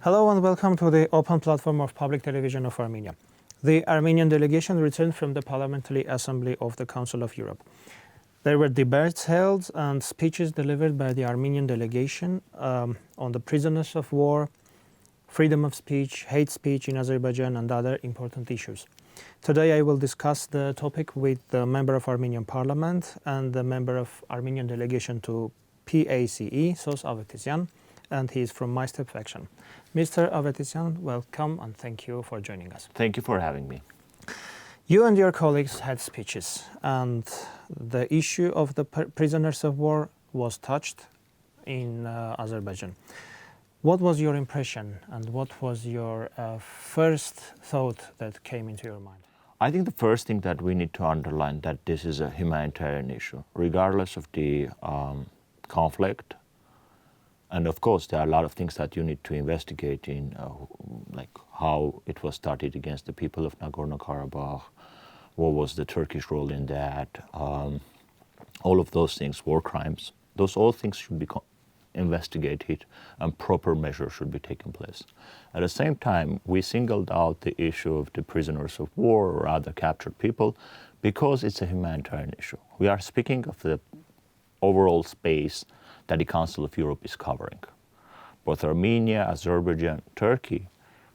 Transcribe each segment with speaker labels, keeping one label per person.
Speaker 1: Hello and welcome to the open platform of Public Television of Armenia. The Armenian delegation returned from the Parliamentary Assembly of the Council of Europe. There were debates held and speeches delivered by the Armenian delegation on the prisoners of war, freedom of speech, hate speech in Azerbaijan and other important issues. Today I will discuss the topic with the member of Armenian Parliament and the member of Armenian delegation to PACE, Sos Avetisyan, and he is from my step faction. Mr. Avetisyan, welcome and thank you for joining us.
Speaker 2: Thank you for having me.
Speaker 1: You and your colleagues had speeches and the issue of the prisoners of war was touched in Azerbaijan. What was your impression and what was your first thought that came into your mind?
Speaker 2: I think the first thing that we need to underline that this is a humanitarian issue, regardless of the conflict. And of course, there are a lot of things that you need to investigate in, like how it was started against the people of Nagorno-Karabakh, what was the Turkish role in that, all of those things, war crimes. All things should be investigated and proper measures should be taken place. At the same time, we singled out the issue of the prisoners of war or other captured people because it's a humanitarian issue. We are speaking of the overall space that the Council of Europe is covering. Both Armenia, Azerbaijan, Turkey,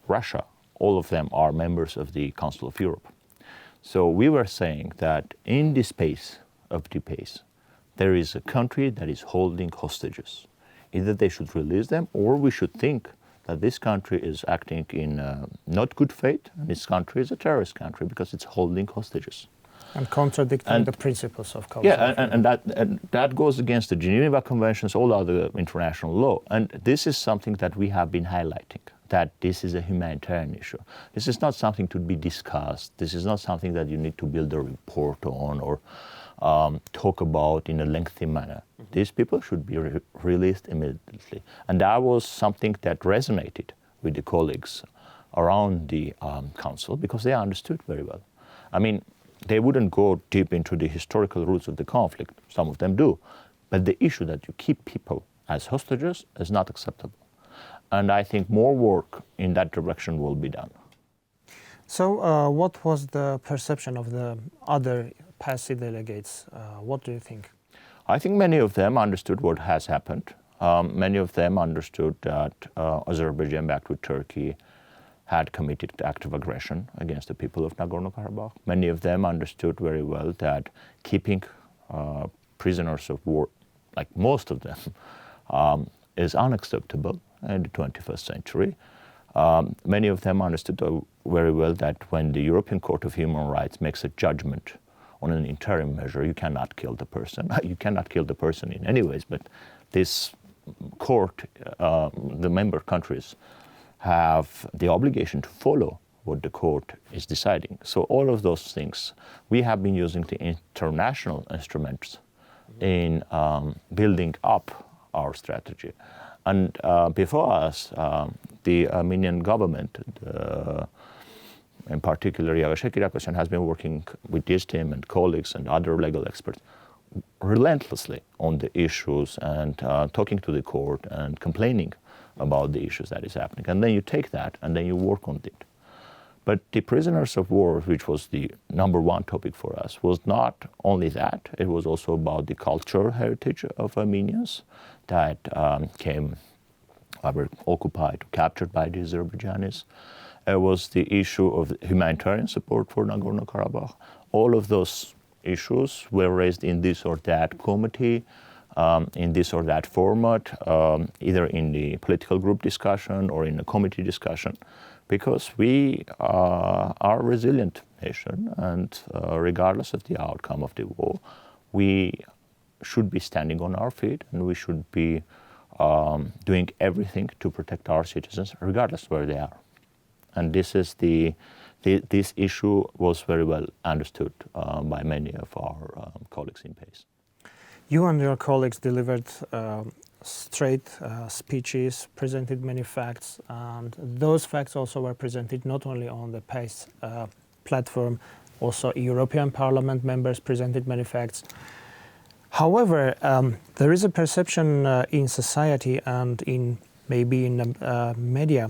Speaker 2: Russia, all of them are members of the Council of Europe. So we were saying that in the space of the peace, there is a country that is holding hostages. Either they should release them or we should think that this country is acting in not good faith and this country is a terrorist country because it's holding hostages.
Speaker 1: And contradicting the principles of Council.
Speaker 2: Yeah, and that goes against the Geneva Conventions, all other international law. And this is something that we have been highlighting, that this is a humanitarian issue. This is not something to be discussed. This is not something that you need to build a report on or talk about in a lengthy manner. These people should be released immediately. And that was something that resonated with the colleagues around the council because they understood very well. I mean, they wouldn't go deep into the historical roots of the conflict. Some of them do. But the issue that you keep people as hostages is not acceptable. And I think more work in that direction will be done.
Speaker 1: So what was the perception of the other PACE delegates? What do you think?
Speaker 2: I think many of them understood what has happened. Many of them understood that Azerbaijan, backed with Turkey, had committed active aggression against the people of Nagorno-Karabakh. Many of them understood very well that keeping prisoners of war, like most of them, is unacceptable in the 21st century. Many of them understood very well that when the European Court of Human Rights makes a judgment on an interim measure, you cannot kill the person. You cannot kill the person in any ways, but this court, the member countries, have the obligation to follow what the court is deciding. So all of those things, we have been using the international instruments in building up our strategy. And before us, the Armenian government, in particular, Davit has been working with this team and colleagues and other legal experts relentlessly on the issues and talking to the court and complaining about the issues that is happening. And then you take that and then you work on it. But the prisoners of war, which was the number one topic for us, was not only that, it was also about the cultural heritage of Armenians that were occupied, captured by the Azerbaijanis. It was the issue of humanitarian support for Nagorno-Karabakh. All of those issues were raised in this or that committee, in this or that format, either in the political group discussion or in a committee discussion, because we are a resilient nation and regardless of the outcome of the war, we should be standing on our feet and we should be doing everything to protect our citizens regardless where they are. And this is this issue was very well understood by many of our colleagues in PACE.
Speaker 1: You and your colleagues delivered straight speeches, presented many facts, and those facts also were presented not only on the PACE platform, also European Parliament members presented many facts. However, there is a perception in society and maybe in the media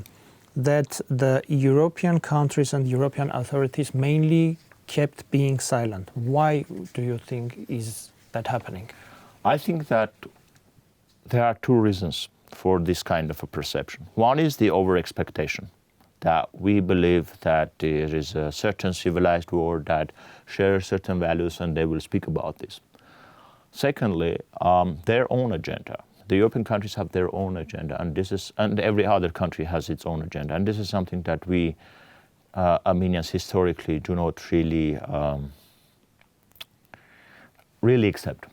Speaker 1: that the European countries and European authorities mainly kept being silent. Why do you think is that happening?
Speaker 2: I think that there are two reasons for this kind of a perception. One is the over-expectation, that we believe that there is a certain civilized world that shares certain values and they will speak about this. Secondly, their own agenda. The European countries have their own agenda, and every other country has its own agenda. And this is something that we Armenians historically do not really accept.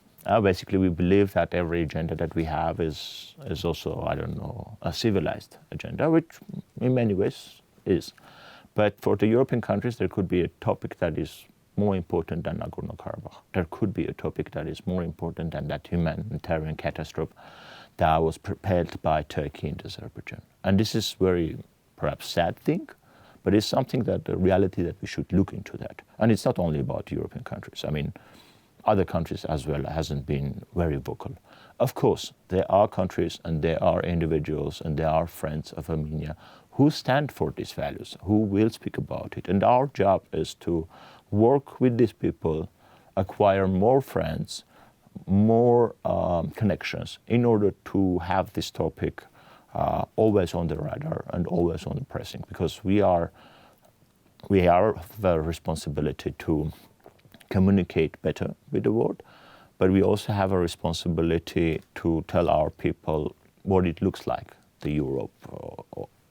Speaker 2: Basically, we believe that every agenda that we have is also, I don't know, a civilized agenda, which in many ways is. But for the European countries, there could be a topic that is more important than Nagorno-Karabakh. There could be a topic that is more important than that humanitarian catastrophe that was prepared by Turkey in Azerbaijan. And this is very, perhaps, sad thing, but it's something that the reality that we should look into that. And it's not only about European countries. I mean, other countries as well hasn't been very vocal. Of course, there are countries and there are individuals and there are friends of Armenia who stand for these values, who will speak about it. And our job is to work with these people, acquire more friends, more connections in order to have this topic always on the radar and always on the pressing, because we have the responsibility to communicate better with the world, but we also have a responsibility to tell our people what it looks like, the Europe,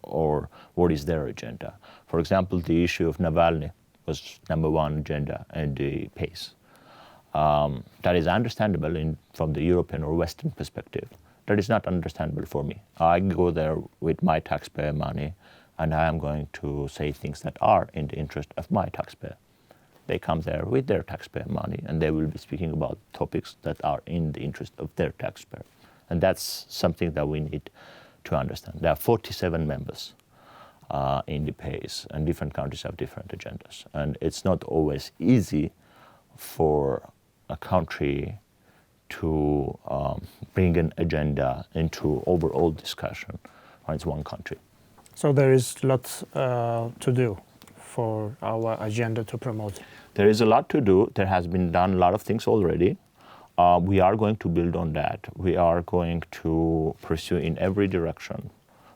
Speaker 2: or what is their agenda. For example, the issue of Navalny was number one agenda in the PACE. That is understandable from the European or Western perspective. That is not understandable for me. I go there with my taxpayer money, and I am going to say things that are in the interest of my taxpayer. They come there with their taxpayer money, and they will be speaking about topics that are in the interest of their taxpayer. And that's something that we need to understand. There are 47 members in the PACE, and different countries have different agendas. And it's not always easy for a country to bring an agenda into overall discussion when it's one country.
Speaker 1: So there is lots to do for our agenda to promote?
Speaker 2: There is a lot to do. There has been done a lot of things already. We are going to build on that. We are going to pursue in every direction,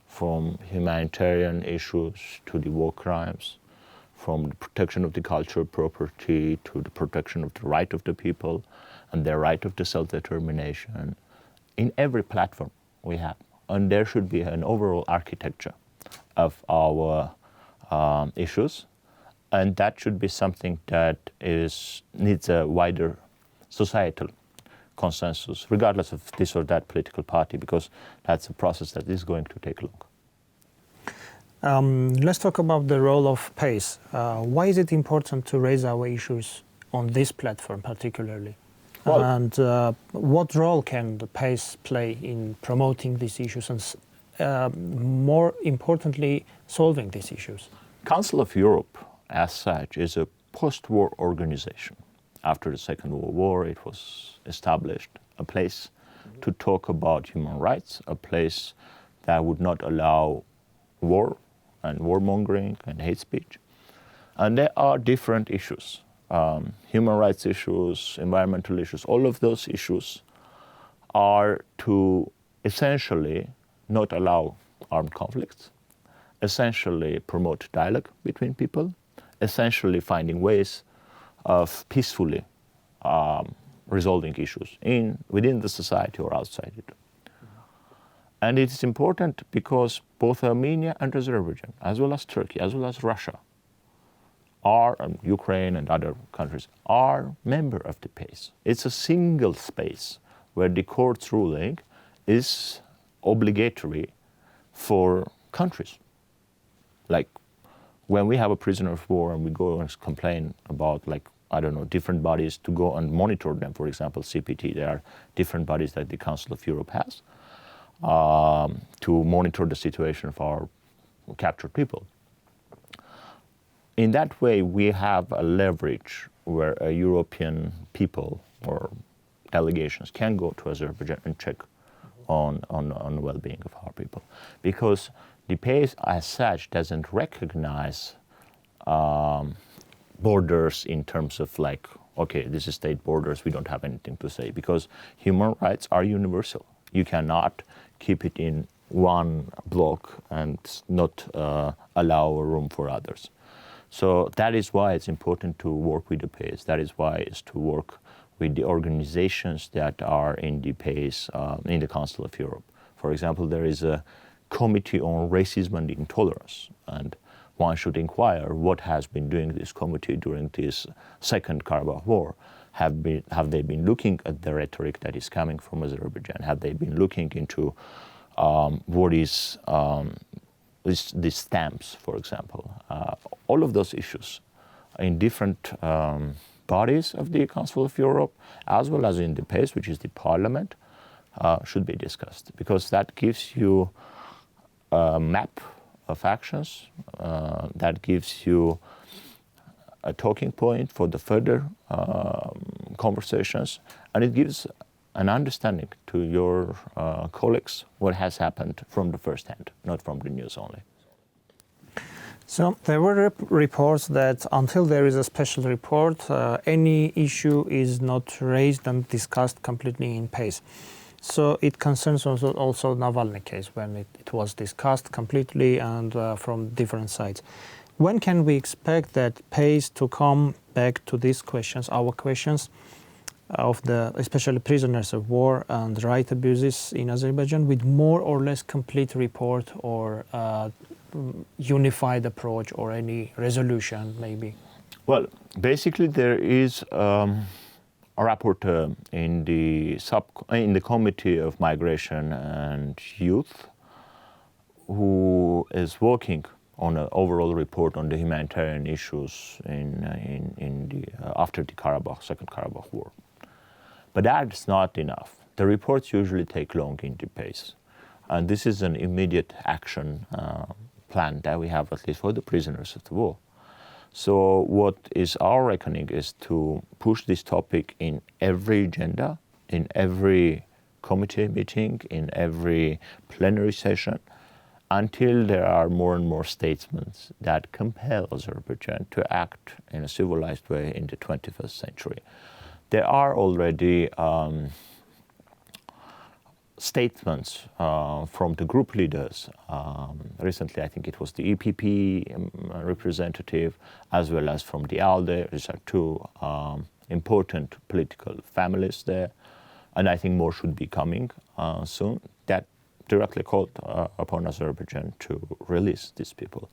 Speaker 2: from humanitarian issues to the war crimes, from the protection of the cultural property to the protection of the right of the people and their right of the self-determination, in every platform we have. And there should be an overall architecture of our issues. And that should be something that needs a wider societal consensus, regardless of this or that political party, because that's a process that is going to take long.
Speaker 1: Let's talk about the role of PACE. Why is it important to raise our issues on this platform particularly? Well, and what role can the PACE play in promoting these issues and, more importantly, solving these issues?
Speaker 2: Council of Europe, as such, is a post-war organization. After the Second World War, it was established, a place to talk about human rights, a place that would not allow war and warmongering and hate speech. And there are different issues, human rights issues, environmental issues. All of those issues are to essentially not allow armed conflicts, essentially promote dialogue between people, essentially finding ways of peacefully resolving issues within the society or outside it. And it is important because both Armenia and Azerbaijan, as well as Turkey, as well as Russia, Ukraine and other countries, are member of the PACE. It's a single space where the court's ruling is obligatory for countries. Like when we have a prisoner of war and we go and complain about, different bodies to go and monitor them, for example, CPT, there are different bodies that the Council of Europe has to monitor the situation of our captured people. In that way, we have a leverage where European people or delegations can go to Azerbaijan and check on the well-being of our people. Because The PACE as such doesn't recognize borders in terms of like, okay, this is state borders, we don't have anything to say, because human rights are universal. You cannot keep it in one block and not allow room for others. So that is why it's important to work with the PACE. That is why it's to work with the organizations that are in the PACE, in the Council of Europe. For example, there is a committee on racism and intolerance, and one should inquire what has been doing this committee during this Second Karabakh War. Have they been looking at the rhetoric that is coming from Azerbaijan? Have they been looking into what is these stamps, for example? All of those issues in different bodies of the Council of Europe, as well as in the PACE, which is the parliament, should be discussed, because that gives you a map of actions, that gives you a talking point for the further conversations, and it gives an understanding to your colleagues what has happened from the first hand, not from the news only.
Speaker 1: So there were reports that until there is a special report, any issue is not raised and discussed completely in PACE. So it concerns also Navalny case, when it was discussed completely and from different sides. When can we expect that PACE to come back to these questions, our questions of the especially prisoners of war and right abuses in Azerbaijan, with more or less complete report or unified approach or any resolution maybe?
Speaker 2: Well, basically there is a rapporteur in the Committee of Migration and Youth who is working on an overall report on the humanitarian issues after the Second Karabakh War. But that's not enough. The reports usually take long in the PACE. And this is an immediate action plan that we have, at least for the prisoners of the war. So what is our reckoning is to push this topic in every agenda, in every committee meeting, in every plenary session, until there are more and more statements that compel Azerbaijan to act in a civilized way in the 21st century. There are already statements from the group leaders. Recently, I think it was the EPP representative, as well as from the ALDE. These are two important political families there. And I think more should be coming soon, that directly called upon Azerbaijan to release these people.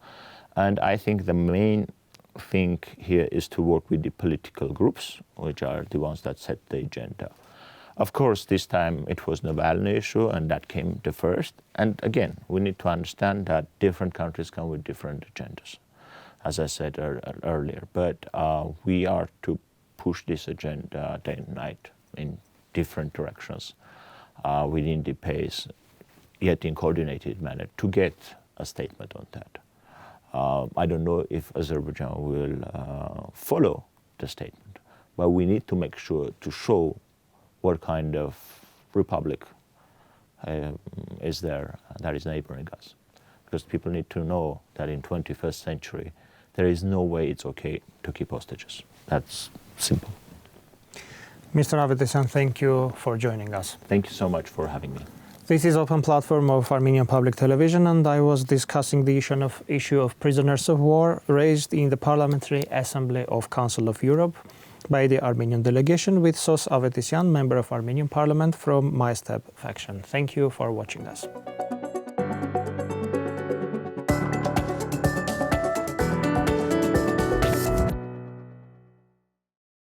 Speaker 2: And I think the main thing here is to work with the political groups, which are the ones that set the agenda. Of course, this time it was Navalny issue, and that came the first. And again, we need to understand that different countries come with different agendas, as I said earlier. But we are to push this agenda day and night in different directions within the PACE, yet in coordinated manner, to get a statement on that. I don't know if Azerbaijan will follow the statement, but we need to make sure to show what kind of republic is there that is neighboring us. Because people need to know that in 21st century, there is no way it's okay to keep hostages. That's simple.
Speaker 1: Mr. Avetisyan, thank you for joining us.
Speaker 2: Thank you so much for having me.
Speaker 1: This is Open Platform of Armenian Public Television, and I was discussing the issue of prisoners of war raised in the Parliamentary Assembly of Council of Europe by the Armenian delegation with Sos Avetisyan, member of Armenian Parliament from MyStep faction. Thank you for watching us.